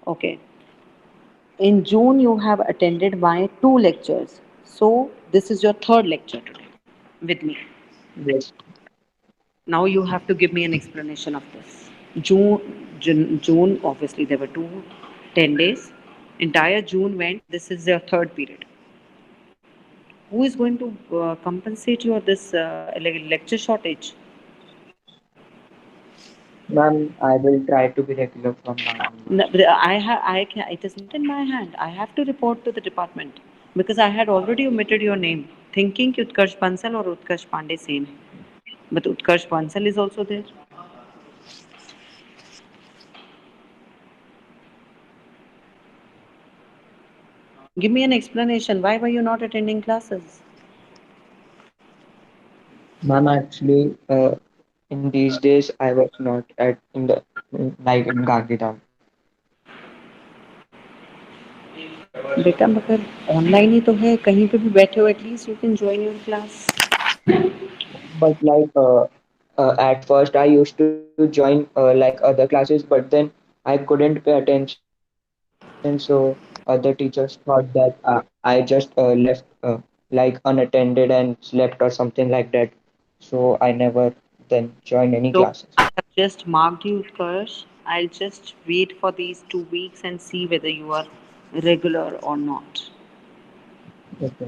Okay. In June, you have attended my two lectures. So, this is your third lecture today with me. Yes. Now, you have to give me an explanation of this. June, obviously, there were 10 days. Entire June went. This is your third period. Who is going to compensate you for this lecture shortage? Ma'am, I will try to be regular from now No, onwards. it is not in my hand. I have to report to the department because I had already omitted your name, thinking कि Utkarsh Bansal or Utkarsh Pandey same. But Utkarsh Bansal is also there. Give me an explanation. Why were you not attending classes? Ma'am, actually, in these days, I was not at in the like in Gandhidham. बेटा मगर online ही तो है कहीं पे भी बैठे हो at least you can join your class But at first, I used to join like other classes, but then I couldn't pay attention, so other teachers thought that I just left like unattended and slept or something like that. So I never then joined any So classes. I have just marked you, Utkarsh. I'll just wait for these 2 weeks and see whether you are regular or not. Okay.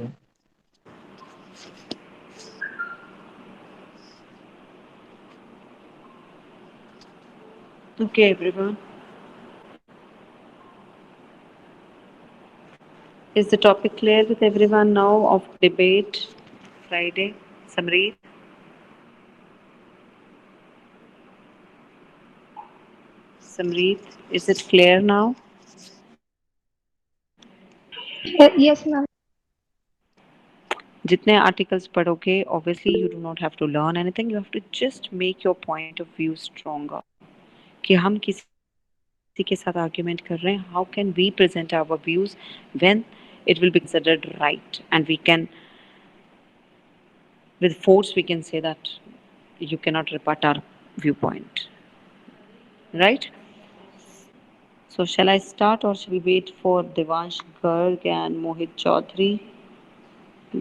Okay, everyone. Is the topic clear with everyone now of debate Friday? Samreet, Samreet, is it clear now? Yes, ma'am. जितने articles पढ़ोगे obviously you do not have to learn anything, you have to just make your point of view stronger कि हम किसी के साथ argument कर रहे हैं, how can we present our views when it will be considered right and we can with force we can say that you cannot rebut our viewpoint, right? So shall I start or shall we wait for Devansh Garg and Mohit Chaudhary?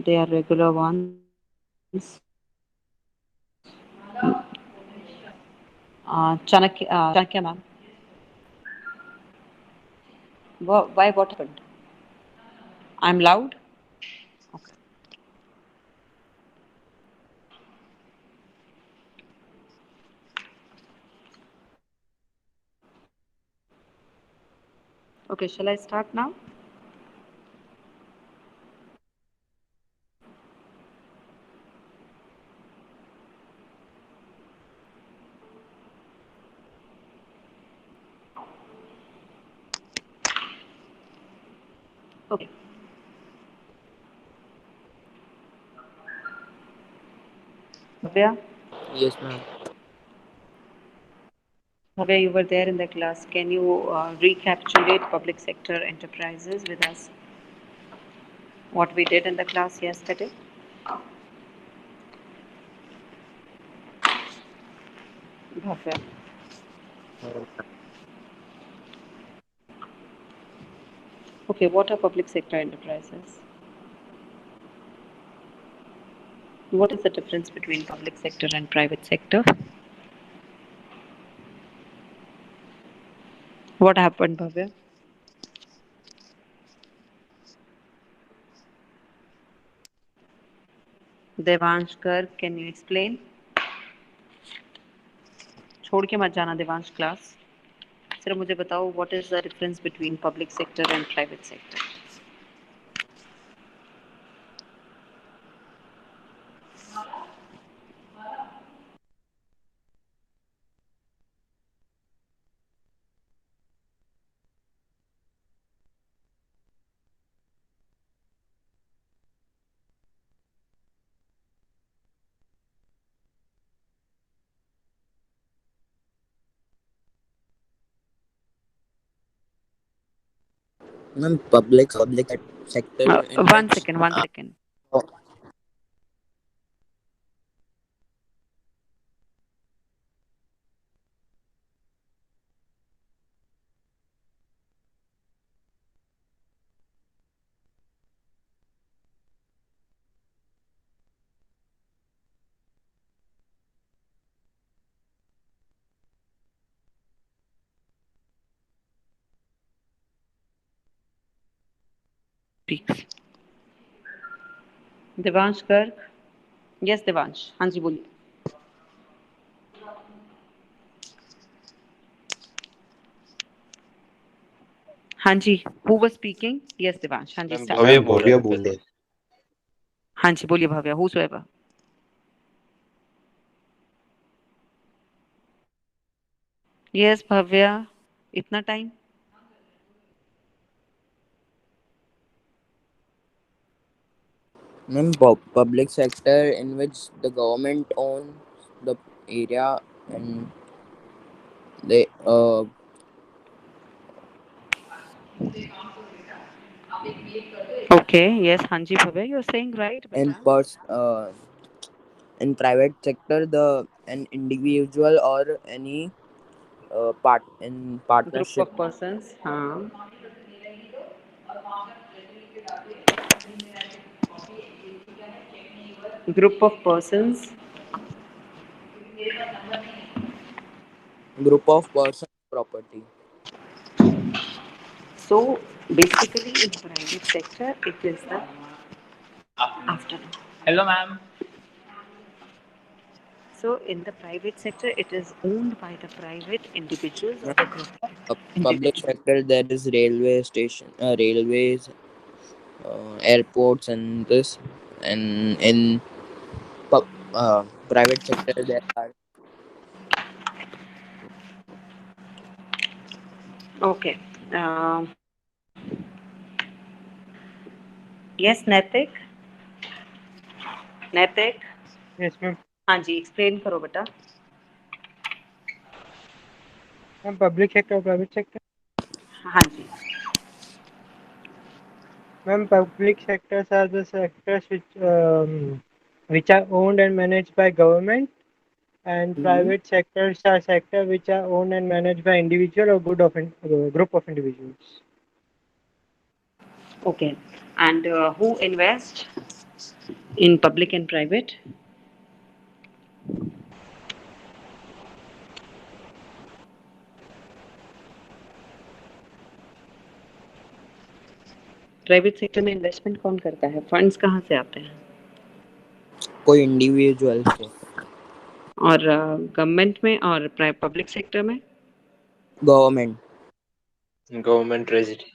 They are regular ones. Chanakya ma'am. Why? What happened? I'm loud. Okay. Okay. Shall I start now? Okay. Bhavya, Yes, ma'am. Bhavya, you were there in the class. Can you recapitulate public sector enterprises with us? What we did in the class yesterday? Bhavya. Uh, Okay. What are public sector enterprises? What is the difference between public sector and private sector? What happened, Bhavya? Devansh कर can you explain छोड़ के मत जाना Devansh class सिर्फ मुझे बताओ what is the difference between public sector and private sector Ma'am, sector one impacts. Second one second Oh, speaks. Devansh Garg. Yes, Devansh. हाँ जी बोलिए. हाँ जी. Who was speaking? Yes, Devansh. हाँ जी मैम start. भव्य ma'am बोल रहा भव्य था बोल पहले। रहे हैं। हाँ जी बोलिए भव्या. Whosoever. Yes, भव्या. इतना time. Ma'am, public sector in which the government owns the area and they Okay. Yes, हाँ जी Bhavya. You're saying right, in बेटा. in private sector the an individual or any part in Group partnership. of persons. हाँ. Group of persons. Group of persons property. So basically, in private sector, it is the afternoon. Hello, ma'am. So in the private sector, it is owned by the private individuals or the group of Public individuals. sector there is railway station, railways, airports, and this, and in private sector there are Okay. Um, yes, नैतिक. नैतिक. Yes, ma'am. हाँ जी, explain करो बेटा. Ma'am, public sector, private sector. हाँ जी. Ma'am, public sectors are the sectors which are owned and managed by government, and Mhm. private sectors are sectors which are owned and managed by individual or group of individuals. Okay. And who invest in public and private? Private sector में investment कौन करता है? Funds कहाँ से आते हैं? कोई individual से. और गवर्नमेंट में और पब्लिक सेक्टर में? गवर्नमेंट. Government treasury.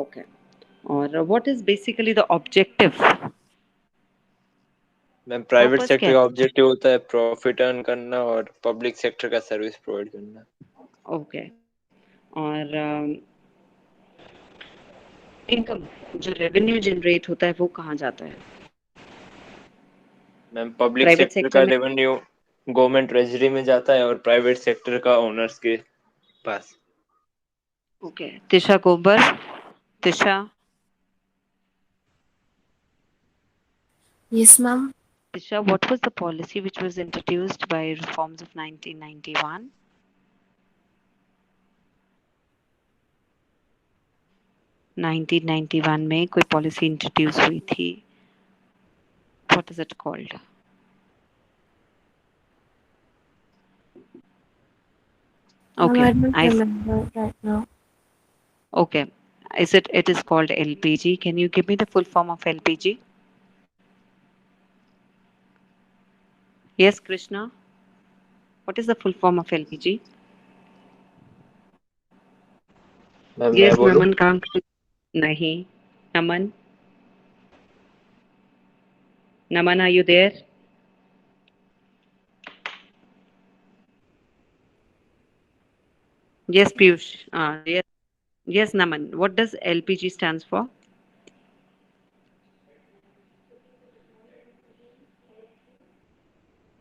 ओके. और what is basically the objective? Ma'am private purpose sector क्या का है? ऑब्जेक्टिव होता है प्रॉफिट अर्न करना और पब्लिक सेक्टर का सर्विस प्रोवाइड करना। ओके. और इनकम जो रेवेन्यू जनरेट होता है वो कहाँ जाता है? मैम पब्लिक प्राइवेट सेक्टर का सेक्टर में. रेवेन्यू गवर्नमेंट ट्रेजरी में जाता है और प्राइवेट सेक्टर का ओनर्स के पास। ओके. तिशा गोबर. Tisha. Yes, ma'am. Tisha, what was the policy which was introduced by reforms of 1991? 1991 में कोई पॉलिसी इंट्रोड्यूस हुई थी. What is it called? Ma'am, Okay, I don't I remember right now. okay. It is called LPG. Can you give me the full form of LPG? Yes, Krishna. What is the full form of LPG? Ma'am मैं Yes, बोलूं? Naman Kank. नहीं. Naman. Naman, are you there? Yes, Piyush. Yes, yes, Naman. What does LPG stands for?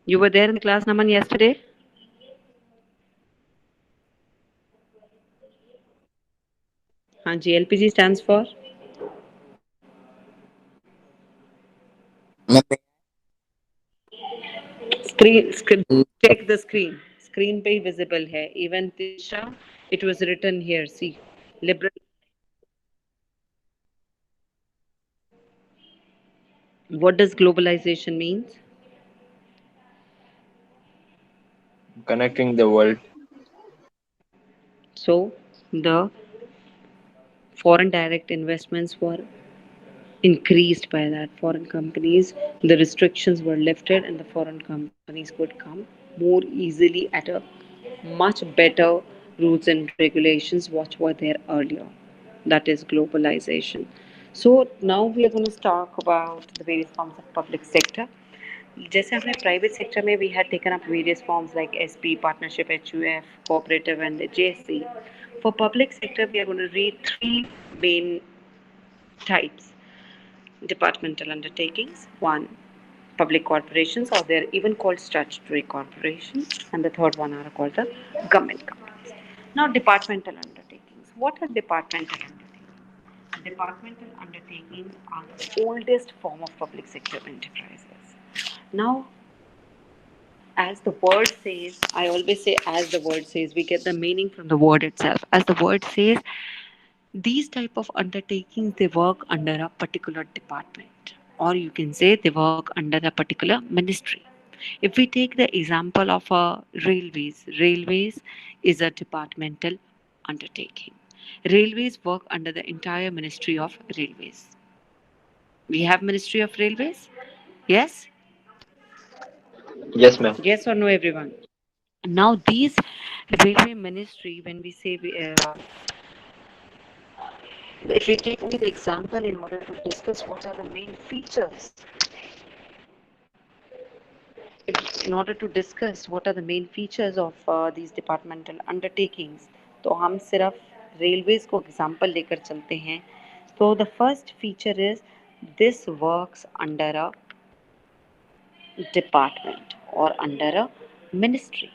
You were there in the class, Naman, yesterday? हाँ जी. LPG stands for screen. Check the screen. Screen पे ही visible है. Even Tisha, it was written here. See, liberal. What does globalization means? Connecting the world. So the Foreign direct investments were increased by that. Foreign companies, the restrictions were lifted, and the foreign companies could come more easily at a much better rules and regulations what were there earlier. That is globalization. So now we are going to talk about the various forms of public sector. जैसे हमने private sector में we had taken up various forms like SP partnership HUF cooperative and JSC for public sector we are going to read three main types: departmental undertakings, one, public corporations, or they're even called statutory corporations, and the third one are called the government companies. Now, departmental undertakings. What are departmental undertakings? Departmental undertakings are the oldest form of public sector enterprises. Now, as the word says, I always say as the word says, we get the meaning from the word itself. As the word says, these type of undertakings they work under a particular department, or you can say they work under a particular ministry. If we take the example of railways is a departmental undertaking. Railways work under the entire ministry of railways. We have ministry of railways. Yes. Yes, ma'am. Yes or no, everyone? Now these railway ministry, when we say if we take only the example in order to discuss what are the main features, in order to discuss what are the main features of these departmental undertakings, तो हम सिर्फ railways को example लेकर चलते हैं. तो the first feature is this works under a department or under a ministry.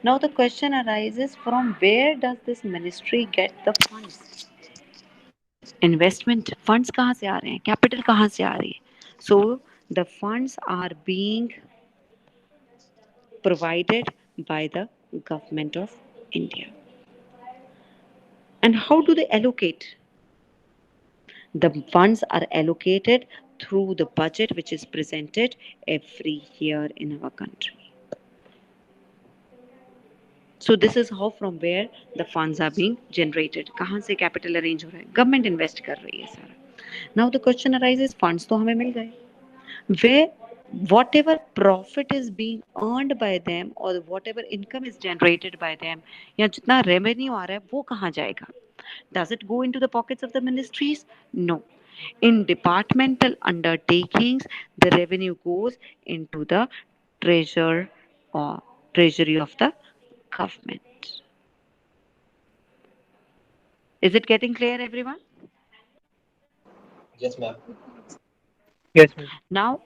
Now the question arises, from where does this ministry get the funds? Investment funds कहाँ से आ रहे हैं? Capital कहाँ से आ रही है? So the funds are being provided by the government of India. And how do they allocate? The funds are allocated through the budget which is presented every year in our country. So this is how, from where the funds are being generated. कहाँ से capital arrange हो रहा है? Government invest कर रही है सारा. Now the question arises, funds तो हमें मिल गए. Where whatever profit is being earned by them or whatever income is generated by them या जितना revenue आ रहा है वो कहाँ जाएगा? Does it go into the pockets of the ministries? No. In departmental undertakings, the revenue goes into the treasure or treasury of the government. Is it getting clear, everyone? Yes, ma'am. Yes, ma'am. Now,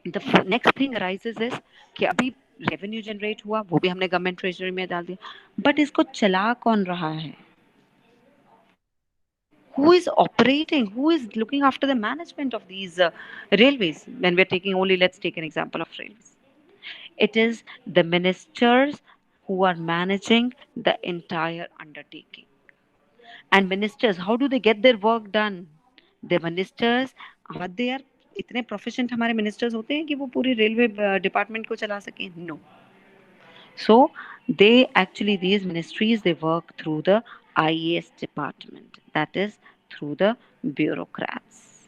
the next thing arises is कि अभी revenue generate हुआ वो भी हमने government treasury में डाल दिया, but इसको चला कौन रहा है? Who is operating? Who is looking after the management of these railways? When we're taking only, let's take an example of railways. It is the ministers who are managing the entire undertaking. And ministers, how do they get their work done? The ministers are they इतने proficient हमारे ministers होते हैं कि वो पूरी railway department को चला सकें? No. So they actually, these ministries they work through the IAS department, that is through the bureaucrats,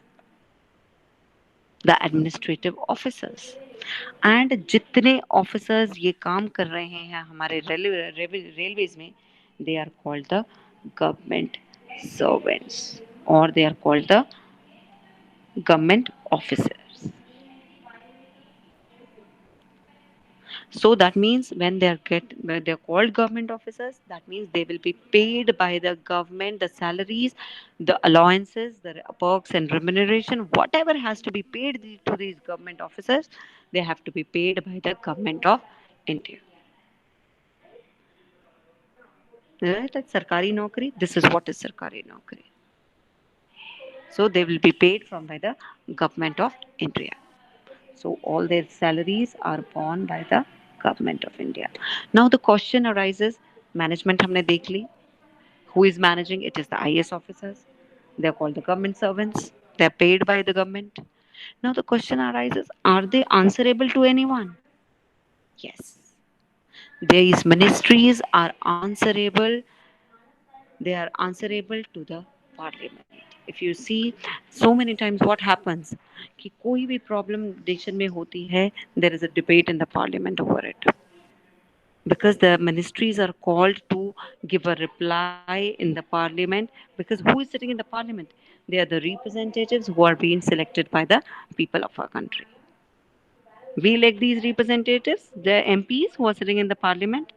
the administrative officers. And जितने ऑफिसर्स ये काम कर रहे हैं हमारे रेलवेज में, they are called the government servants or they are called the government officers. So that means when they're called government officers, that means they will be paid by the government, the salaries, the allowances, the perks and remuneration, whatever has to be paid to these government officers, they have to be paid by the government of India. Right? Like sarkari naukri, this is what is sarkari naukri. So they will be paid from by the government of India. So all their salaries are borne by the government of India. Now the question arises, management हमने देख ली. Who is managing? It is the IAS officers. They are called the government servants. They are paid by the government. Now the question arises, are they answerable to anyone? Yes. These ministries are answerable. They are answerable to the parliament. If you see, so many times what happens कि कोई भी problem nation में होती है, there is a debate in the parliament over it, because the ministries are called to give a reply in the parliament, because who is sitting in the parliament? They are the representatives who are being selected by the people of our country. We elect these representatives, the MPs who are sitting in the parliament.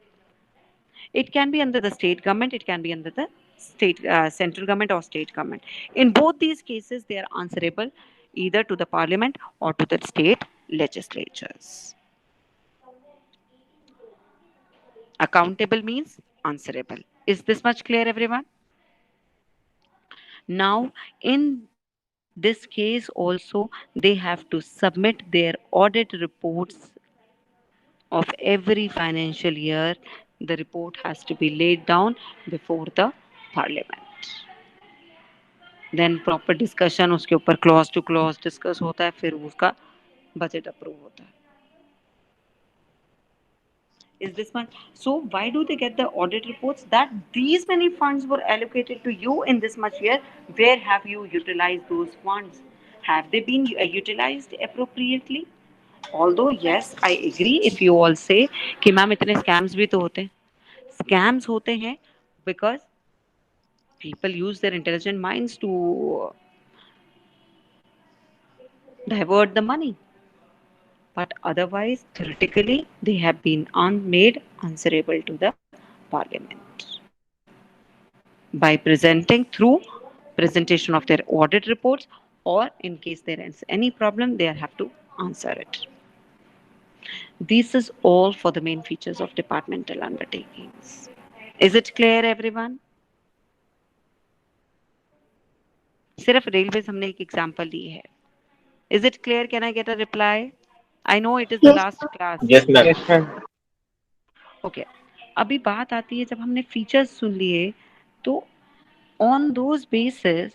It can be under the state government, it can be under the state central government or state government. In both these cases, they are answerable either to the parliament or to the state legislatures. Accountable means answerable. Is this much clear, everyone? Now, in this case, also, they have to submit their audit reports of every financial year. The report has to be laid down before the parliament. Then proper discussion उसके ऊपर clause two clause discuss होता है, फिर उसका budget approve होता है. Is this much? So why do they get the audit reports that these many funds were allocated to you in this much year? Where have you utilized those funds? Have they been utilized appropriately? Although yes, I agree if you all say कि ma'am इतने scams भी तो होते हैं. Scams होते हैं because people use their intelligent minds to divert the money. But otherwise, theoretically, they have been made answerable to the parliament by presenting through presentation of their audit reports, or in case there is any problem, they have to answer it. This is all for the main features of departmental undertakings. Is it clear, everyone? सिर्फ railways हमने एक example ली है. Is it clear? Can I get a reply? I know it is the Yes, last class. Yes ma'am. Yes, ma'am. Okay. अभी बात आती है जब हमने फीचर्स सुन लिए, तो on those basis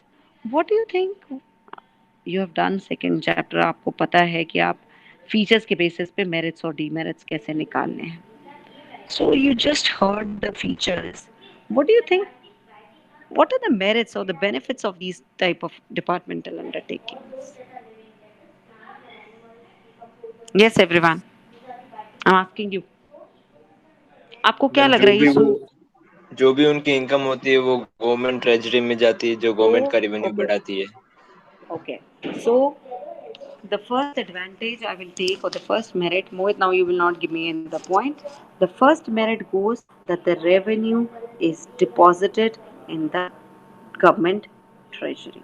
what do you think? You have done second chapter, आपको पता है कि आप फीचर्स के बेसिस पे मेरिट्स और डीमेरिट्स कैसे निकालने हैं. So you just heard the features. What do you think, what are the merits or the benefits of these type of departmental undertakings? Yes, everyone, I'm asking you. आपको क्या ma'am लग रहा है ये सुन? जो भी उनकी इनकम होती है वो गवर्नमेंट ट्रेजरी में जाती है, जो गवर्नमेंट का रेवेन्यू ओके. बढ़ाती है. Okay. So the first advantage I will take, or the first merit, Mohit, now you will not give me in the point. The first merit goes that the revenue is deposited in the government treasury,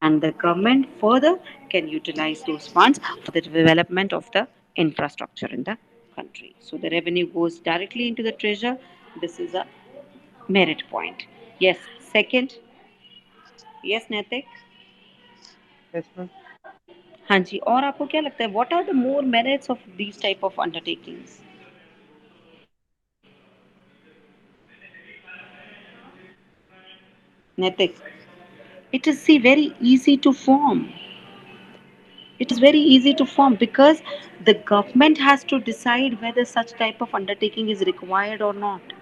and the government further can utilize those funds for the development of the infrastructure in the country. So the revenue goes directly into the treasure. This is a merit point. Yes. Second, yes, Netik. Yes, ma'am. हाँ जी, और आपको क्या लगता है what are the more merits of these type of undertakings? नैतिक, it is see very easy to form. It is very easy to form because the government has to decide whether such type of undertaking is required or not.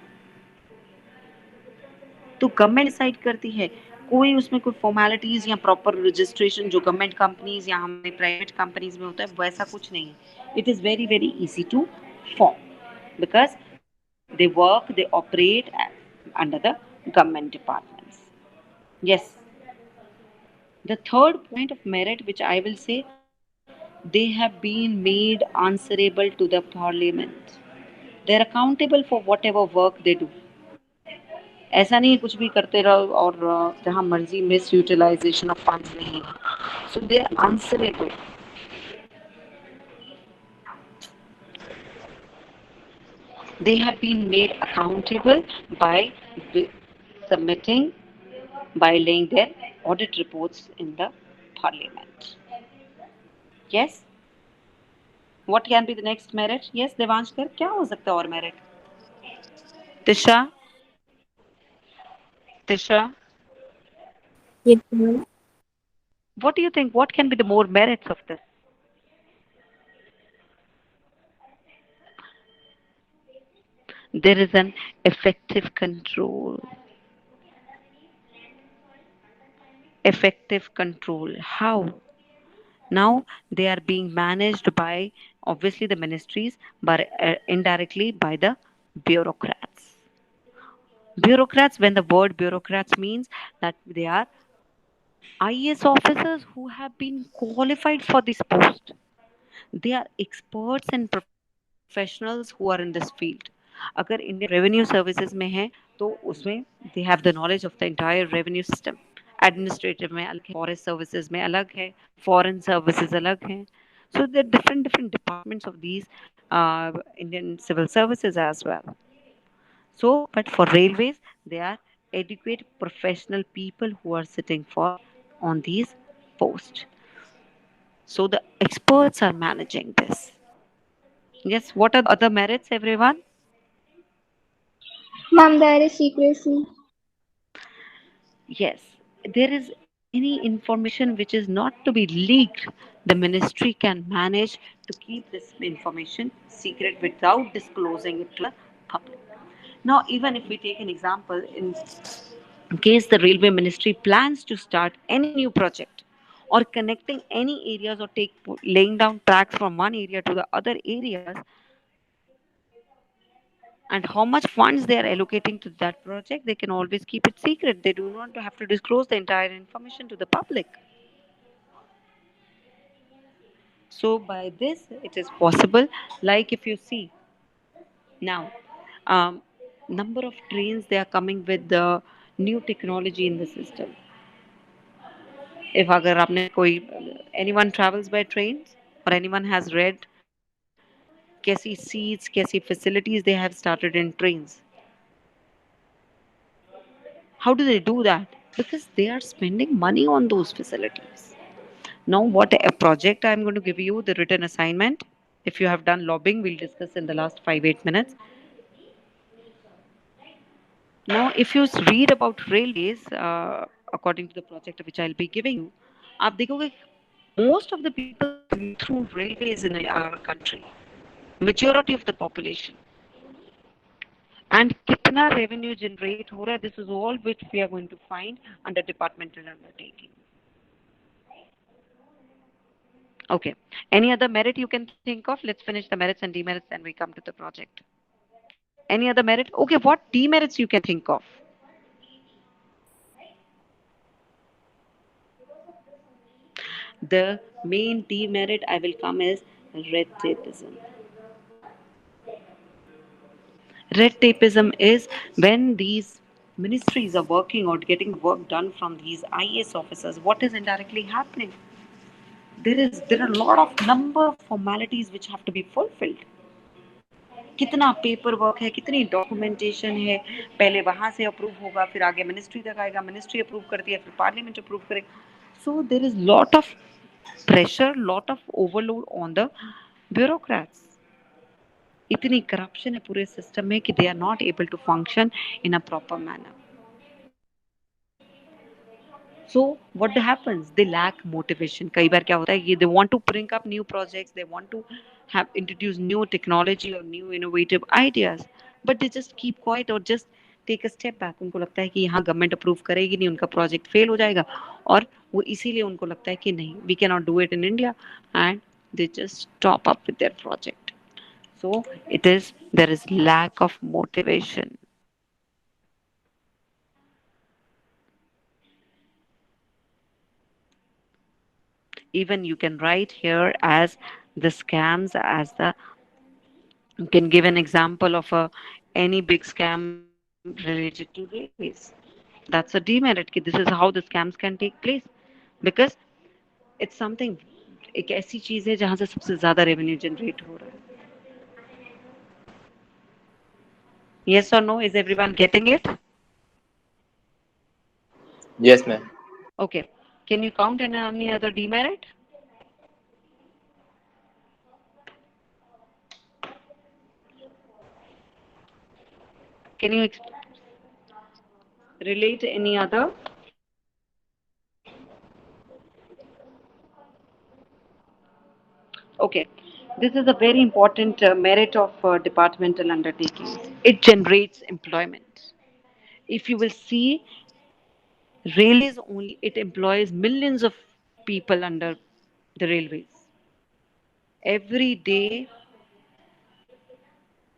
तो government decide करती है. कोई उसमें कोई formalities या proper registration जो government companies या हमारे प्राइवेट कंपनीज में होता है वैसा कुछ नहीं है. It is very very easy to form because they work, they operate under the government departments. Yes. The third point of merit, which I will say, they have been made answerable to the parliament. They are accountable for whatever work they do. ऐसा नहीं कुछ भी करते रहो और जहाँ मर्जी miss utilisation of funds नहीं है. So they are answerable. They have been made accountable by submitting, by laying their audit reports in the parliament. Yes. What can be the next merit? Yes, Devanshkar, क्या हो सकता है और merit? Tisha, Tisha, yes, ma'am. what do you think? What can be the more merits of this? There is an effective control. effective control. How? Now they are being managed by obviously the ministries, but indirectly by the bureaucrats. Bureaucrats, when the word bureaucrats means that they are IAS officers who have been qualified for this post. They are experts and professionals who are in this field. अगर Indian revenue services में है तो उसमें they have the knowledge of the entire revenue system administrative में अलग है forest services में अलग है फॉरेन सर्विसेज अलग हैं so there are different departments of these Indian civil services as well. So but for railways they are adequate professional people who are sitting for on these posts, so the experts are managing this. Yes, what are the other merits, everyone? Ma'am, there is secrecy. Yes, there is any information which is not to be leaked, the ministry can manage to keep this information secret without disclosing it to the public. Now, even if we take an example, in case the railway ministry plans to start any new project or connecting any areas or take laying down tracks from one area to the other areas, and how much funds they are allocating to that project, they can always keep it secret. They do not have to disclose the entire information to the public. So by this it is possible, like if you see now, um, number of trains they are coming with the new technology in the system. If agar aapne koi anyone travels by trains or anyone has read kaisi seats, kaisi facilities they have started in trains, how do they do that? Because they are spending money on those facilities. Now, what a project I'm going to give you the written assignment. If you have done lobbying, we'll discuss in the last 5 8 minutes. Now, if you read about railways, according to the project which I'll be giving you, आप देखोगे most of the people commute through railways in our country. Majority of the population. And कितना revenue generate हो रहा है, this is all which we are going to find under departmental undertaking. Okay. Any other merit you can think of? Let's finish the merits and demerits, then we come to the project. Any other merit? Okay, what demerits you can think of? The main demerit I will come is red tapeism. Red tapeism is when these ministries are working or getting the work done from these IAS officers. What is indirectly happening? There are a lot of number of formalities which have to be fulfilled. कितना paper work है, कितनी documentation है, पहले वहां से approve होगा, फिर आगे मिनिस्ट्री तक आएगा, मिनिस्ट्री अप्रूव करती है, फिर पार्लियामेंट अप्रूव करेगा. So there is lot of pressure, lot of overload on the bureaucrats. इतनी करप्शन है पूरे सिस्टम में कि they are not able to function in a proper manner. So what happens? They lack motivation. कई बार क्या होता है ये they want to bring up new projects, they want to have introduce new technology or new innovative ideas, but they just keep quiet or just take a step back. उनको लगता है कि यहाँ गवर्नमेंट अप्रूव करेगी नहीं, उनका project fail हो जाएगा, और वो इसीलिए उनको लगता है कि नहीं, we cannot do it in India, and they just stop up with their project. So it is there is lack of motivation. Even you can write here as the scams as the, you can give an example of a any big scam related to railways. That's a demerit कि this is how the scams can take place, because it's something, एक ऐसी चीज है जहां से सबसे ज्यादा revenue generate हो रहा है. Yes or no, is everyone getting it? Yes, ma'am. Okay, can you count any other demerit? Can you relate any other? Okay, this is a very important merit of departmental undertakings. It generates employment. If you will see, Railways only, it employs millions of people under the railways. Every day,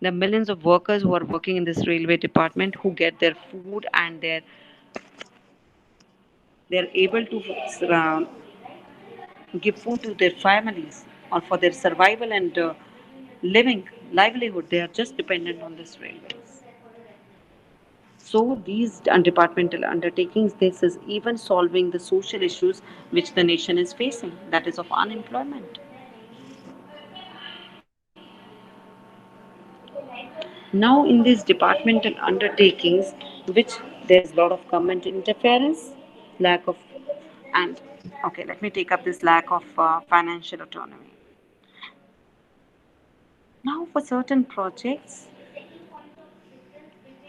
the millions of workers who are working in this railway department who get their food and they're able to give food to their families or for their survival and living livelihood. They are just dependent on this railways. So these departmental undertakings, this is even solving the social issues which the nation is facing, that is of unemployment. Now, in these departmental undertakings, which there is a lot of government interference, lack of, and okay, let me take up this lack of financial autonomy. Now, for certain projects,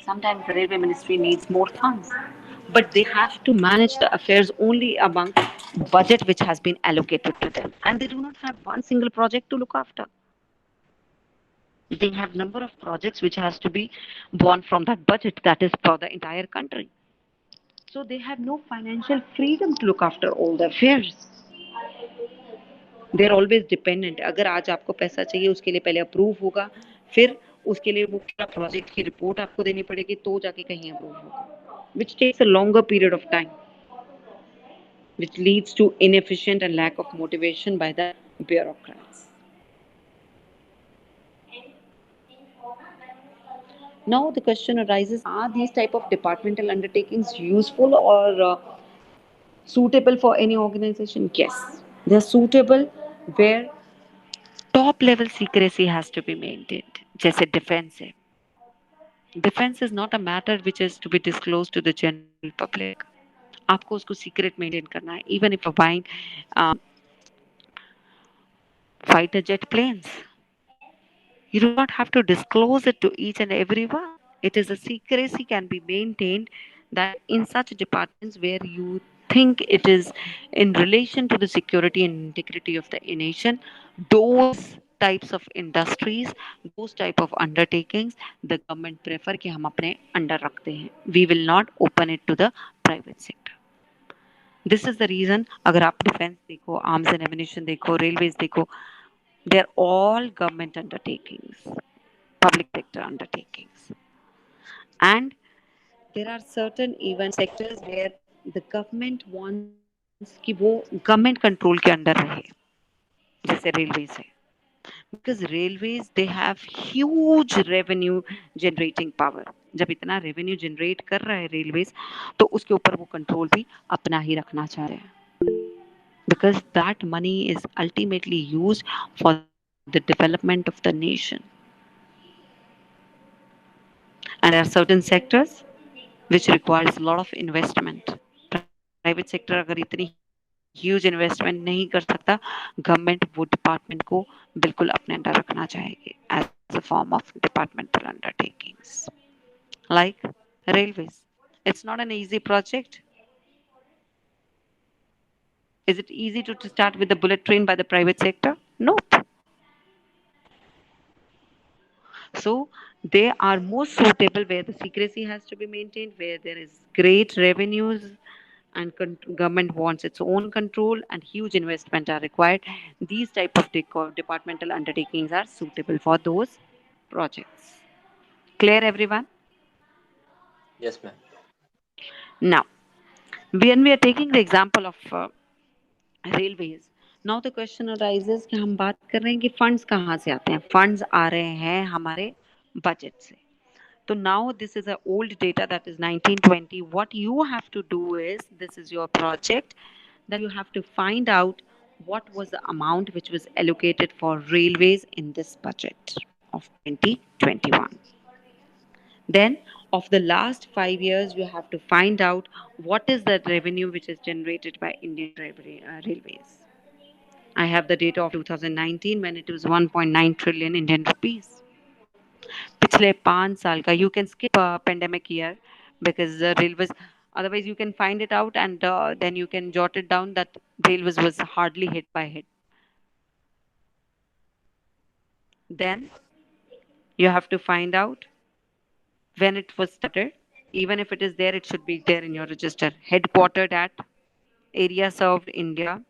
sometimes the railway ministry needs more funds, but they have to manage the affairs only among the budget which has been allocated to them, and they do not have one single project to look after. They have number of projects which has to be borne from that budget that is for the entire country. So they have no financial freedom to look after all the affairs. They are always dependent अगर आज आपको पैसा चाहिए उसके लिए पहले approve होगा फिर उसके लिए वो पूरा प्रोजेक्ट की रिपोर्ट आपको देनी पड़ेगी तो जाके कहीं अप्रूव होगा which takes a longer period of time which leads to inefficient and lack of motivation by the bureaucrats. Now the question arises: are these type of departmental undertakings useful or suitable for any organization? Yes, they are suitable where top level secrecy has to be maintained. जैसे defense है. Defense is not a matter which is to be disclosed to the general public. आपको उसको secret maintain करना है. Even if you're buying fighter jet planes, you do not have to disclose it to each and everyone. It is a secrecy can be maintained that in such departments where you think it is in relation to the security and integrity of the nation, those types of industries, those type of undertakings, the government prefer कि हम अपने under रखते हैं. We will not open it to the private sector. This is the reason अगर आप defense देखो, arms and ammunition देखो, railways देखो, they are all government undertakings, public sector undertakings. And there are certain even sectors where the government wants कि वो government control के under रहे जैसे railways है because railways they have huge revenue generating power जब इतना revenue generate कर रहा है railways तो उसके ऊपर वो control भी अपना ही रखना चाह रहे हैं because that money is ultimately used for the development of the nation. And there are certain sectors which requires a lot of investment. Private sector अगर इतनी huge investment नहीं कर सकता government वो department को बिल्कुल अपने अंडर रखना चाहेगी as a form of departmental undertakings like railways. It's not an easy project. Is it easy to start with the bullet train by the private sector? Nope. So they are more suitable where the secrecy has to be maintained, where there is great revenues and government wants its own control and huge investment are required. These type of departmental undertakings are suitable for those projects. Clear, everyone? Yes, ma'am. Now, when we are taking the example of railways, now the question arises कि हम बात कर रहे हैं कि funds कहाँ से आते हैं? Funds आ रहे हैं हमारे budget से. So now this is a old data that is 1920. What you have to do is this is your project that you have to find out what was the amount which was allocated for railways in this budget of 2021. Then of the last 5 years you have to find out what is the revenue which is generated by Indian railways. I have the data of 2019 when it was 1.9 trillion Indian rupees. पिछले 5 साल का you can skip pandemic year because railways otherwise you can find it out and then you can jot it down that railways was hardly hit by hit. Then you have to find out when it was started, Even if it is there, it should be there in your register. Headquartered at area served India.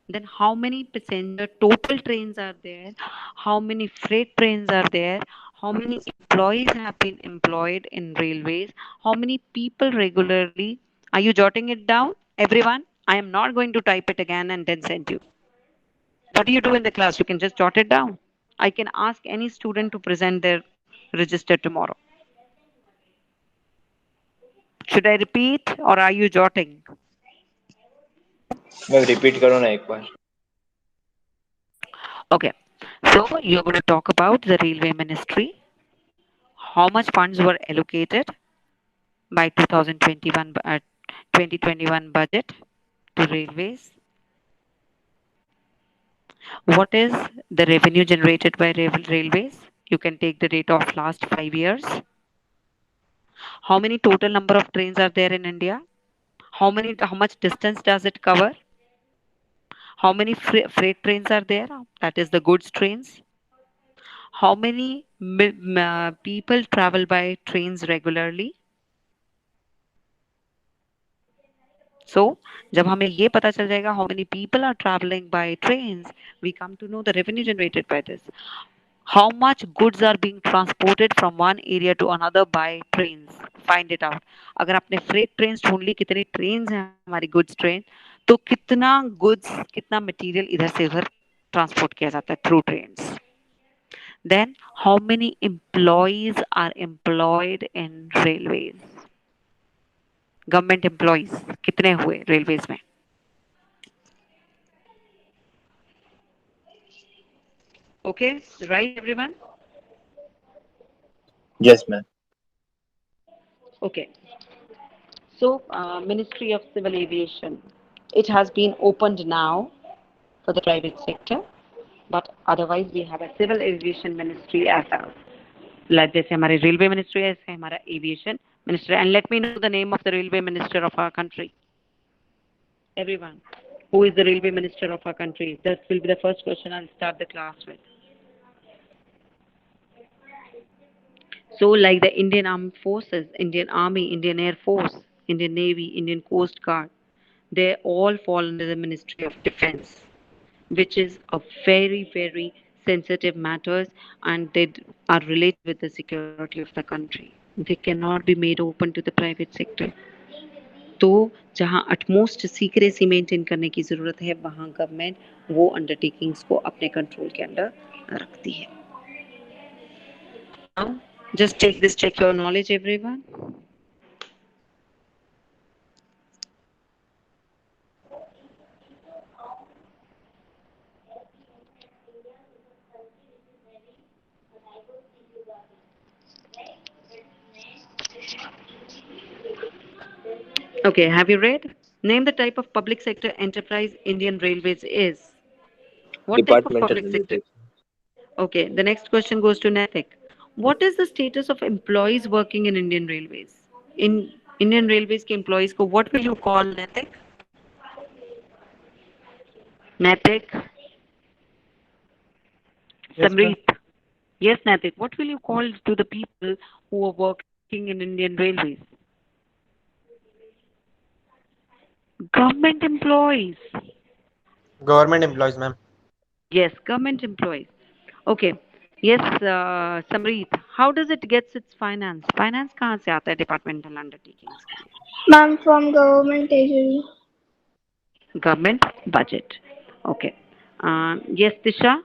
Then how many passenger total trains are there? How many freight trains are there? How many employees have been employed in railways? How many people regularly? Are you jotting it down, everyone? I am not going to type it again and then send you. What do you do in the class? You can just jot it down. I can ask any student to present their register tomorrow. Should I repeat or are you jotting? मैं repeat करो ना एक बार. Okay. So you're going to talk about the railway ministry. How much funds were allocated by 2021 budget to railways? What is the revenue generated by railways? You can take the data of last 5 years. How many total number of trains are there in India? How much distance does it cover? How many freight trains are there? That is the goods trains. How many people travel by trains regularly? So जब हमें ये पता चल जाएगा how many people are traveling by trains, we come to know the revenue generated by this. How much goods are being transported from one area to another by trains? Find it out. अगर आपने freight trains ढूंढ ली, कितनी trains हैं हमारी goods train, तो कितना goods, कितना material इधर से उधर transport किया जाता है through trains. Then how many employees are employed in railways? Government employees कितने हुए railways में? Okay, right, everyone? Yes, ma'am. Okay. So, Ministry of Civil Aviation, it has been opened now for the private sector, but otherwise we have a Civil Aviation Ministry as well. Like जैसे हमारे Railway Ministry है, ऐसे हमारा Aviation Ministry. And let me know the name of the Railway Minister of our country. Everyone, who is the Railway Minister of our country? That will be the first question I'll start the class with. So, like the Indian Armed Forces, Indian Army, Indian Air Force, Indian Navy, Indian Coast Guard, they all fall under the Ministry of Defense, which is a very, very sensitive matters, and they are related with the security of the country. They cannot be made open to the private sector. तो जहाँ utmost secrecy maintain करने की ज़रूरत है वहाँ government वो undertakings को अपने कंट्रोल के अंडर रखती है. Now, just take this, check your knowledge, everyone. Okay, have you read? Name the type of public sector enterprise Indian Railways is. What type of Departmental public sector? Undertakings. Okay, the next question goes to Nathik. What is the status of employees working in Indian Railways? In Indian Railways के employees को what will you call, Nathik? Nathik, Yes, ma'am. Samrit. Yes, Nathik. What will you call to the people who are working in Indian Railways? Government employees. Government employees, ma'am. Yes, government employees. Okay. Yes, Samrit. How does it gets its finance? Finance कहाँ से आता है departmental undertakings के लिए? Ma'am, from government treasury. Government budget. Okay. Yes, Tisha.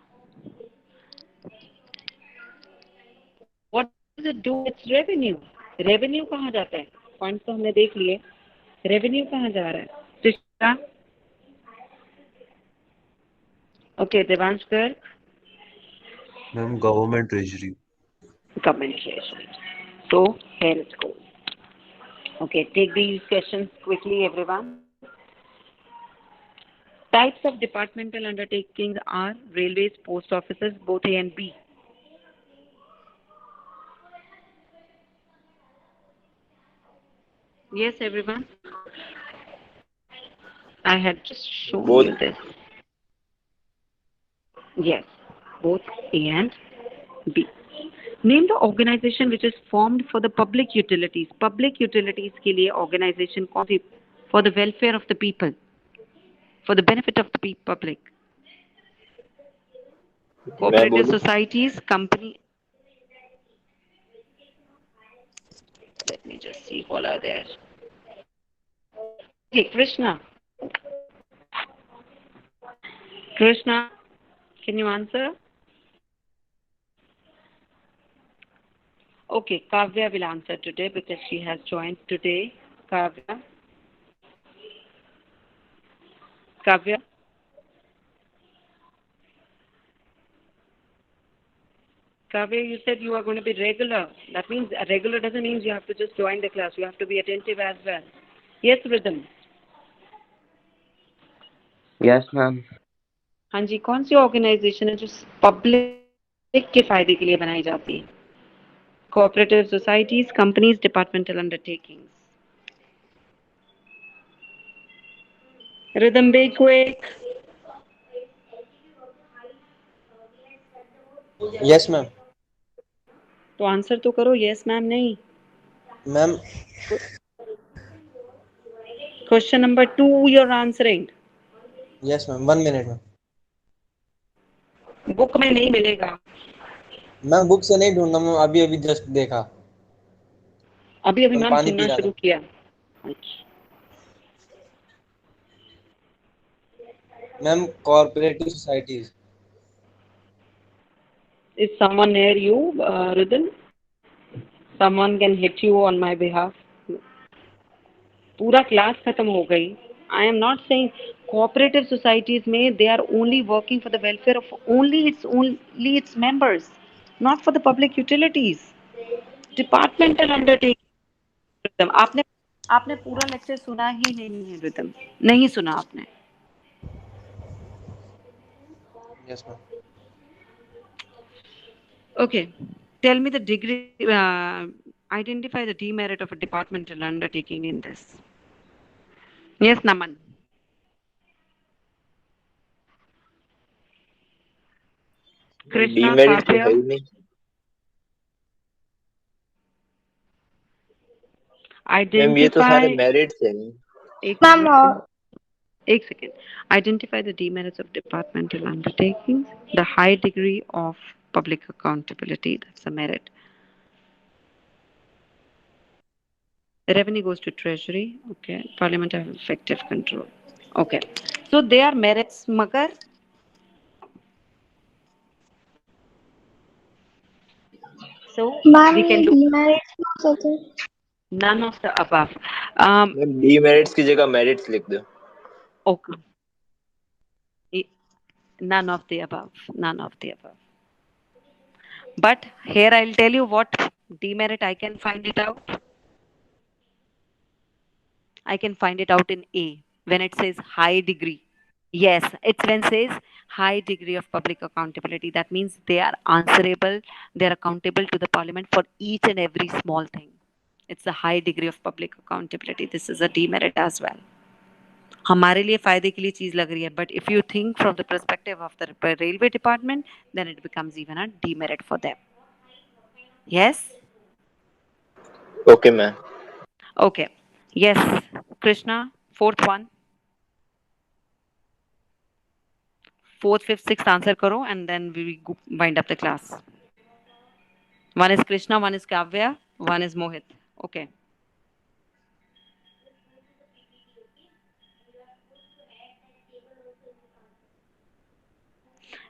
What does it do with revenue? Revenue कहाँ जाता है? Funds तो हमने देख लिए. Revenue कहाँ जा रहा है? Tisha. Okay, Devanshkar. Ma'am, government treasury. Government treasury. So here it goes. Okay, take these questions quickly, everyone. Types of departmental undertakings are railways, post offices, both A and B. Yes, everyone. I had just shown Both. you this. Yes, both A and B. Name the organization which is formed for the public utilities. Public utilities के लिए organization कौन सी? For the welfare of the people, for the benefit of the public. मैं Cooperative बोलूं? societies, company. Let me just see what are there. Okay, Krishna. Krishna, can you answer? Okay, Kavya will answer today because she has joined today. Kavya. Kavya. Kavya, you said you are going to be regular. That means regular doesn't mean you have to just join the class. You have to be attentive as well. Yes, Rhythm. Yes, ma'am. हाँ जी, कौन सी organisation है जो public के फायदे के लिए बनाई जाती है? Cooperative societies, companies, departmental undertakings. Rhythm, be quick. Yes ma'am. तो आंसर तो करो, yes मैम नहीं. Ma'am Question number 2 you're answering. Yes ma'am, 1 minute ma'am. Book में नहीं मिलेगा. मैं बुक से नहीं ढूंढना मैम, अभी अभी जस्ट देखा। अभी अभी मैं मैम पानी पी सुनना रहा शुरू था। किया. अच्छा. Ma'am cooperative societies. Is someone near you, Rhythm? Someone can hit you on my behalf. पूरा क्लास खत्म हो गई. I am not saying cooperative societies में they are only working for the welfare of only its members, not for the public utilities. Departmental undertaking. आपने आपने पूरा lecture सुना ही नहीं है रिदम. नहीं सुना आपने. Yes ma'am. Okay. Tell me the degree. Identify the demerit of a departmental undertaking in this. Yes, Naman. Krishna, demerit तो Kavya. है ही नहीं। मैम ये तो सारे Identify. मेरिट्स हैं। एक Ma'am, मिनट. एक second. Identify the demerits of departmental undertakings. The high degree of public accountability. That's a merit. Revenue goes to treasury. Okay. Parliament have effective control. Okay. So they are merits, magar so ma'am we ये can do demerits हो सकते. none of the above. Um, ma'am demerits की जगह merits लिख दो। okay. None of the above. None of the above. But here I'll tell you what demerit I can find it out. I can find it out in A when it says high degree. Yes, it's when it says high degree of public accountability. That means they are answerable, they are accountable to the parliament for each and every small thing. It's a high degree of public accountability. This is a demerit as well. हमारे लिए फायदे के लिए चीज लग रही है, but if you think from the perspective of the railway department, then it becomes even a demerit for them. Yes. Okay ma'am. Okay. Yes, Krishna. Fourth one. Fourth, fifth, sixth answer karo, and then we will wind up the class. One is Krishna, one is Kavya, one is Mohit. Okay.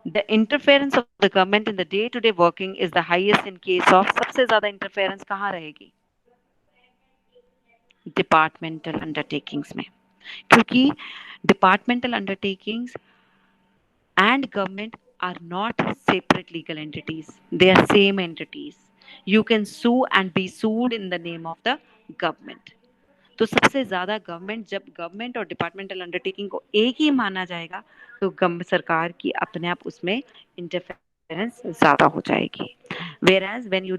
The interference of the government in the day-to-day working is the highest in case of. सबसे ज़्यादा interference कहाँ रहेगी? Departmental undertakings में, क्योंकि departmental undertakings and government are not separate legal entities. They are same entities. You can sue and be sued in the name of the government. तो सबसे ज्यादा government, जब गवर्नमेंट और डिपार्टमेंटल अंडरटेकिंग को एक ही माना जाएगा तो सरकार की अपने आप उसमें इंटरफेरेंस ज्यादा हो जाएगी. Whereas when you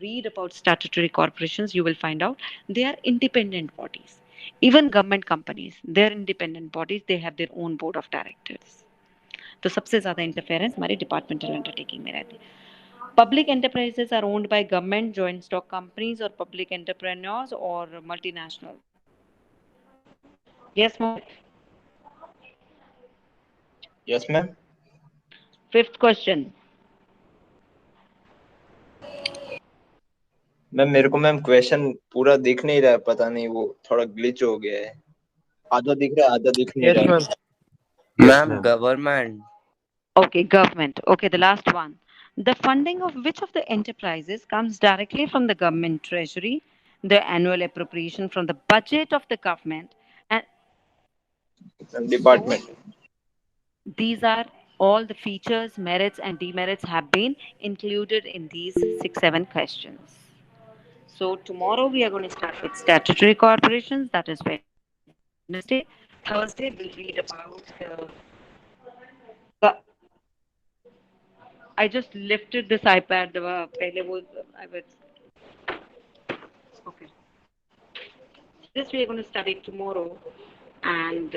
read about statutory corporations, you will find out they are independent bodies. Even government companies, they are independent bodies. They have their own board of directors. तो सबसे ज्यादा इंटरफेरेंस हमारे departmental undertaking में रहती है. Public enterprises are owned by government, joint stock companies, or public entrepreneurs or multinationals. Yes, Mohit. Yes ma'am. Fifth question. Ma'am मेरे को ma'am question पूरा दिख नहीं रहा है, पता नहीं वो थोड़ा ग्लिच हो गया है। आधा दिख रहा है, आधा दिख नहीं Yes, रहा ma'am. है। Yes, Ma'am, ma'am. government. Okay, government. Okay, the last one. The funding of which of the enterprises comes directly from the government treasury, the annual appropriation from the budget of the government, and so department. these are all the features, merits, and demerits have been included in these 6 7 questions. So tomorrow we are going to start with statutory corporations. That is Wednesday. Thursday we'll read about the. I just lifted this iPad. पहले वो I was okay. So this we are going to study tomorrow, and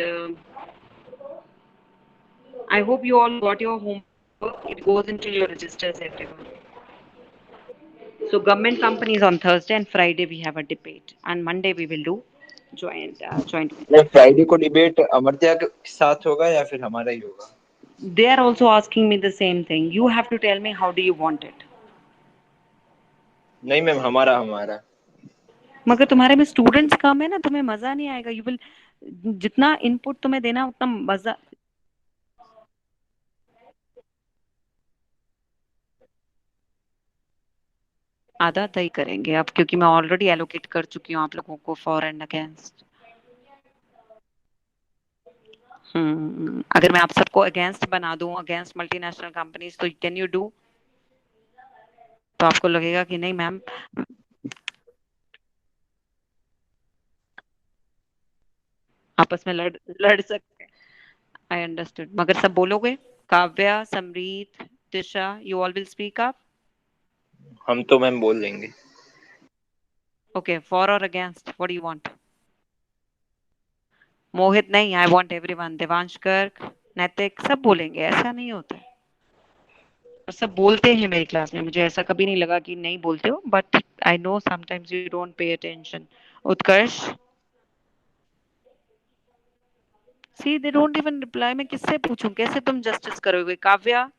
I hope you all got your homework. It goes into your registers, everyone. So government companies on Thursday and Friday we have a debate, and Monday we will do joint. Ma'am Friday को debate Amartya के साथ होगा या फिर हमारा ही होगा? They are also asking me the same thing. You have to tell me how do you want it. नहीं ma'am, हमारा हमारा। मगर तुम्हारे में स्टूडेंट्स कम है ना, तुम्हें मजा नहीं आएगा. यू विल जितना इनपुट तुम्हें देना उतना मजा. आधा आधा ही करेंगे अब, क्योंकि मैं ऑलरेडी एलोकेट कर चुकी हूँ आप लोगों को फॉर एंड अगेंस्ट. अगर मैं आप सबको अगेंस्ट बना दूं, अगेंस्ट मल्टीनेशनल कंपनीज, तो कैन यू डू? तो आपको लगेगा कि नहीं मैम आपस में लड़ सकते हैं. I understood. मगर सब बोलोगे? Kavya, Samreet, Tisha, you all will speak up. हम तो मैम बोल देंगे। ओके, फॉर और against what do you want? Mohit नहीं, I want everyone. Devansh Garg, Naitik सब बोलेंगे, ऐसा नहीं होता है. और सब बोलते हैं मेरी क्लास में, मुझे ऐसा कभी नहीं लगा कि नहीं बोलते हो, but I know sometimes you don't pay attention. Utkarsh, see they don't even reply. मैं किससे पूछूं, कैसे तुम जस्टिस करोगे? Kavya,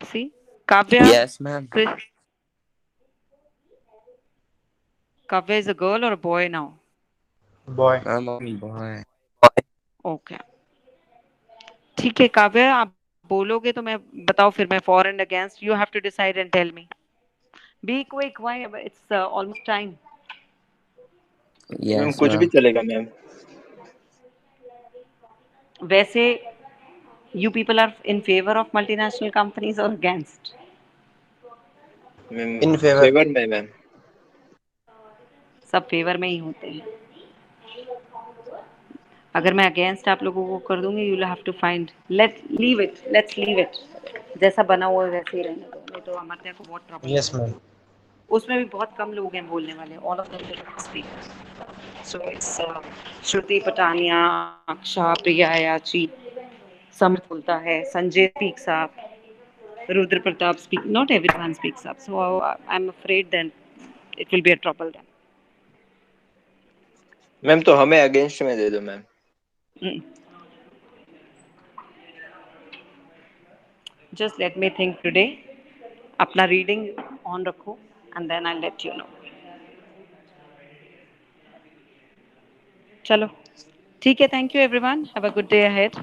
see Kavya, Yes, ma'am. Kavya is a girl और boy now? Boy. I'm a boy. Okay, ठीक है काव्या, आप बोलोगे तो मैं बताओ, फिर मैं for and against. You have to decide and tell me. Be quick, why it's almost time. Ma'am Yes, कुछ भी ma'am. चलेगा मैम। वैसे you people are in favor of multinational companies or against? Ma'am in favour. Favour में ma'am. सब favour में ही होते हैं. अगर मैं अगेंस्ट आप लोगों को कर दूंगी, you will have to find. Let's leave it. जैसा बना हुआ है वैसे ही रहने दो, नहीं तो अमरत्या को बहुत ट्रबल यस होगा. मैम। उसमें भी बहुत कम लोग हैं बोलने वाले. All of them speak. So it's Shruti Pathania, Aksha, Priya, Yachi, Samarth बोलता है, Sanjay speaks up, Rudra Pratap speak. Not everyone speaks up, so I'm afraid then it will be a trouble then. Ma'am तो हमें अगेंस्ट में दे दो ma'am. Mm. Just let me think today. अपना reading on रखो and then I'll let you know. चलो ठीक है. Thank you everyone. Have a good day ahead.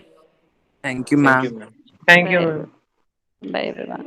Thank you, thank you ma'am. Ma'am. Thank you, Bye. ma'am. Bye everyone.